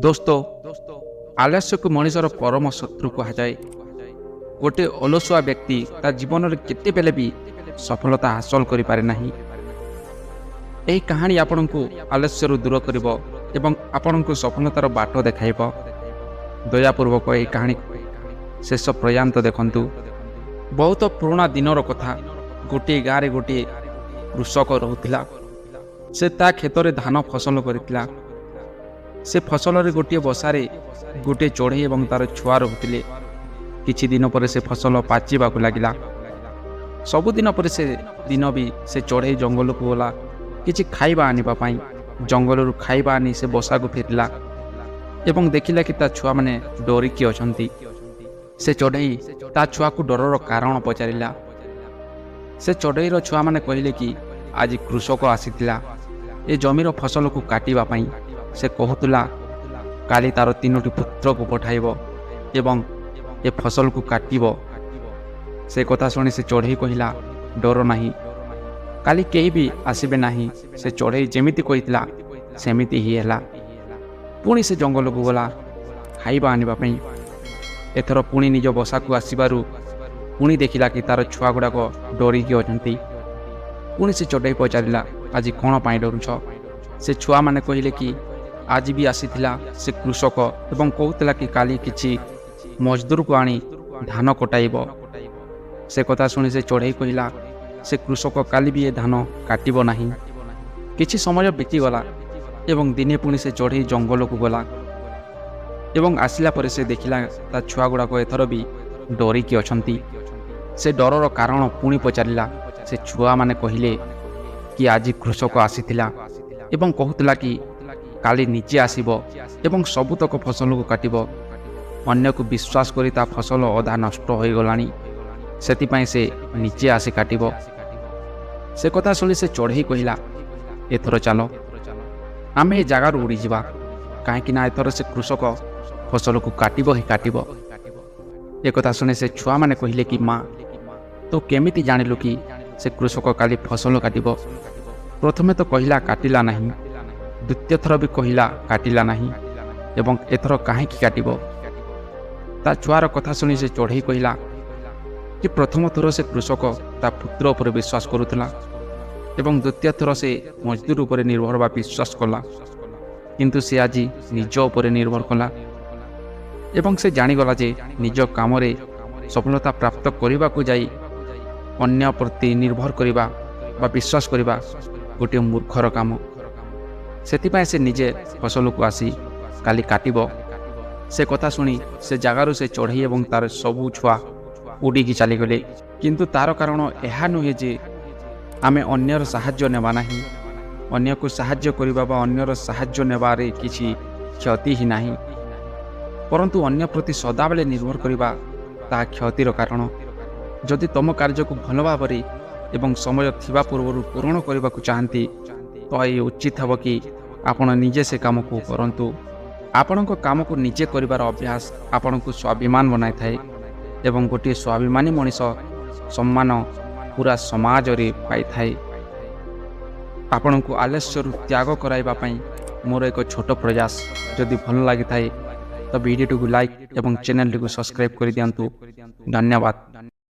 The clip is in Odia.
ଦୋସ୍ତ ଆଲସ୍ୟକୁ ମଣିଷର ପରମ ଶତ୍ରୁ କୁହାଯାଏ। ଗୋଟିଏ ଅଳସୁଆ ବ୍ୟକ୍ତି ତା ଜୀବନରେ କେତେବେଳେ ବି ସଫଳତା ହାସଲ କରିପାରେ ନାହିଁ। ଏହି କାହାଣୀ ଆପଣଙ୍କୁ ଆଲସ୍ୟରୁ ଦୂର କରିବ ଏବଂ ଆପଣଙ୍କୁ ସଫଳତାର ବାଟ ଦେଖାଇବ। ଦୟାପୂର୍ବକ ଏହି କାହାଣୀ ଶେଷ ପର୍ଯ୍ୟନ୍ତ ଦେଖନ୍ତୁ। ବହୁତ ପୁରୁଣା ଦିନର କଥା। ଗୋଟିଏ ଗାଁରେ ଗୋଟିଏ କୃଷକ ରହୁଥିଲା। ସେ ତା କ୍ଷେତରେ ଧାନ ଫସଲ କରିଥିଲା। ସେ ଫସଲରେ ଗୋଟିଏ ବସାରେ ଗୋଟିଏ ଚଢ଼େଇ ଏବଂ ତାର ଛୁଆ ରହୁଥିଲେ। କିଛି ଦିନ ପରେ ସେ ଫସଲ ପାଚିବାକୁ ଲାଗିଲା। ସବୁଦିନ ପରେ ସେ ଦିନ ବି ସେ ଚଢ଼େଇ ଜଙ୍ଗଲକୁ ଗଲା କିଛି ଖାଇବା ଆଣିବା ପାଇଁ। ଜଙ୍ଗଲରୁ ଖାଇବା ଆଣି ସେ ବସାକୁ ଫେରିଲା ଏବଂ ଦେଖିଲା କି ତା ଛୁଆମାନେ ଡରିକି ଅଛନ୍ତି। ସେ ଚଢ଼େଇ ତା ଛୁଆକୁ ଡରର କାରଣ ପଚାରିଲା। ସେ ଚଢ଼େଇର ଛୁଆମାନେ କହିଲେ କି ଆଜି କୃଷକ ଆସିଥିଲା ଏ ଜମିର ଫସଲକୁ କାଟିବା ପାଇଁ। ସେ କହୁଥିଲା କାଲି ତାର 3ଟି ପୁତ୍ରକୁ ପଠାଇବ ଏବଂ ଏ ଫସଲକୁ କାଟିବ। ସେ କଥା ଶୁଣି ସେ ଚଢ଼େଇ କହିଲା, ଡର ନାହିଁ, କାଲି କେହି ବି ଆସିବେ ନାହିଁ। ସେ ଚଢ଼େଇ ଯେମିତି କହିଥିଲା ସେମିତି ହିଁ ହେଲା। ପୁଣି ସେ ଜଙ୍ଗଲକୁ ଗଲା ଖାଇବା ଆଣିବା ପାଇଁ। ଏଥର ପୁଣି ନିଜ ବସାକୁ ଆସିବାରୁ ପୁଣି ଦେଖିଲା କି ତାର ଛୁଆ ଗୁଡ଼ାକ ଡରିକି ଅଛନ୍ତି। ପୁଣି ସେ ଚଢ଼େଇ ପଚାରିଲା, ଆଜି କ'ଣ ପାଇଁ ଡରୁଛ? ସେ ଛୁଆମାନେ କହିଲେ କି ଆଜି ବି ଆସିଥିଲା ସେ କୃଷକ ଏବଂ କହୁଥିଲା କି କାଲି କିଛି ମଜଦୁରକୁ ଆଣି ଧାନ କଟାଇବ। ସେ କଥା ଶୁଣି ସେ ଚଢ଼େଇ କହିଲା, ସେ କୃଷକ କାଲି ବି ଏ ଧାନ କାଟିବ ନାହିଁ। କିଛି ସମୟ ବିତିଗଲା ଏବଂ ଦିନେ ପୁଣି ସେ ଚଢ଼େଇ ଜଙ୍ଗଲକୁ ଗଲା ଏବଂ ଆସିଲା ପରେ ସେ ଦେଖିଲା ତା ଛୁଆଗୁଡ଼ାକ ଏଥର ବି ଡରିକି ଅଛନ୍ତି। ସେ ଡରର କାରଣ ପୁଣି ପଚାରିଲା। ସେ ଛୁଆମାନେ କହିଲେ କି ଆଜି କୃଷକ ଆସିଥିଲା ଏବଂ କହୁଥିଲା କି କାଲି ନିଜେ ଆସିବ ଏବଂ ସବୁତକ ଫସଲକୁ କାଟିବ। ଅନ୍ୟକୁ ବିଶ୍ୱାସ କରି ତା ଫସଲ ଅଧା ନଷ୍ଟ ହୋଇଗଲାଣି, ସେଥିପାଇଁ ସେ ନିଜେ ଆସି କାଟିବ। ସେ କଥା ଶୁଣି ସେ ଚଢ଼େଇ କହିଲା, ଏଥର ଚାଲ ଆମେ ଏ ଜାଗାରୁ ଉଡ଼ିଯିବା, କାହିଁକିନା ଏଥର ସେ କୃଷକ ଫସଲକୁ କାଟିବ ହିଁ କାଟିବ। ଏକଥା ଶୁଣି ସେ ଛୁଆମାନେ କହିଲେ କି ମା, ତୁ କେମିତି ଜାଣିଲୁ କି ସେ କୃଷକ କାଲି ଫସଲ କାଟିବ? ପ୍ରଥମେ ତ କହିଲା କାଟିଲା ନାହିଁ, ଦ୍ୱିତୀୟ ଥର ବି କହିଲା କାଟିଲା ନାହିଁ ଏବଂ ଏଥର କାହିଁକି କାଟିବ? ତା ଛୁଆର କଥା ଶୁଣି ସେ ଚଢ଼େଇ କହିଲା କି ପ୍ରଥମ ଥର ସେ କୃଷକ ତା ପୁତ୍ର ଉପରେ ବିଶ୍ୱାସ କରୁଥିଲା ଏବଂ ଦ୍ୱିତୀୟ ଥର ସେ ମଜଦୁର ଉପରେ ନିର୍ଭର ବା ବିଶ୍ୱାସ କଲା, କିନ୍ତୁ ସେ ଆଜି ନିଜ ଉପରେ ନିର୍ଭର କଲା ଏବଂ ସେ ଜାଣିଗଲା ଯେ ନିଜ କାମରେ ସଫଳତା ପ୍ରାପ୍ତ କରିବାକୁ ଯାଇ ଅନ୍ୟ ପ୍ରତି ନିର୍ଭର କରିବା ବା ବିଶ୍ୱାସ କରିବା ଗୋଟିଏ ମୂର୍ଖର କାମ। ସେଥିପାଇଁ ସେ ନିଜେ ଫସଲକୁ ଆସି କାଲି କାଟିବ। ସେ କଥା ଶୁଣି ସେ ଜାଗାରୁ ସେ ଚଢ଼େଇ ଏବଂ ତାର ସବୁ ଛୁଆ ଉଡ଼ିକି ଚାଲିଗଲେ। କିନ୍ତୁ ତାର କାରଣ ଏହା ନୁହେଁ ଯେ ଆମେ ଅନ୍ୟର ସାହାଯ୍ୟ ନେବା ନାହିଁ। ଅନ୍ୟକୁ ସାହାଯ୍ୟ କରିବା ବା ଅନ୍ୟର ସାହାଯ୍ୟ ନେବାରେ କିଛି କ୍ଷତି ହିଁ ନାହିଁ, ପରନ୍ତୁ ଅନ୍ୟ ପ୍ରତି ସଦାବେଳେ ନିର୍ଭର କରିବା ତାହା କ୍ଷତିର କାରଣ। ଯଦି ତୁମ କାର୍ଯ୍ୟକୁ ଭଲ ଭାବରେ ଏବଂ ସମୟ ଥିବା ପୂର୍ବରୁ ପୂରଣ କରିବାକୁ ଚାହାନ୍ତି, ତ ଏହି ଉଚିତ ହେବ କି ଆପଣ ନିଜେ ସେ କାମକୁ କରନ୍ତୁ। ଆପଣଙ୍କ କାମକୁ ନିଜେ କରିବାର ଅଭ୍ୟାସ ଆପଣଙ୍କୁ ସ୍ୱାଭିମାନ ବନାଇଥାଏ ଏବଂ ଗୋଟିଏ ସ୍ୱାଭିମାନୀ ମଣିଷ ସମ୍ମାନ ପୁରା ସମାଜରେ ପାଇଥାଏ। ଆପଣଙ୍କୁ ଆଲସ୍ୟରୁ ତ୍ୟାଗ କରାଇବା ପାଇଁ ମୋର ଏକ ଛୋଟ ପ୍ରୟାସ। ଯଦି ଭଲ ଲାଗିଥାଏ ତ ଭିଡ଼ିଓଟିକୁ ଲାଇକ୍ ଏବଂ ଚ୍ୟାନେଲଟିକୁ ସବସ୍କ୍ରାଇବ୍ କରିଦିଅନ୍ତୁ। ଧନ୍ୟବାଦ।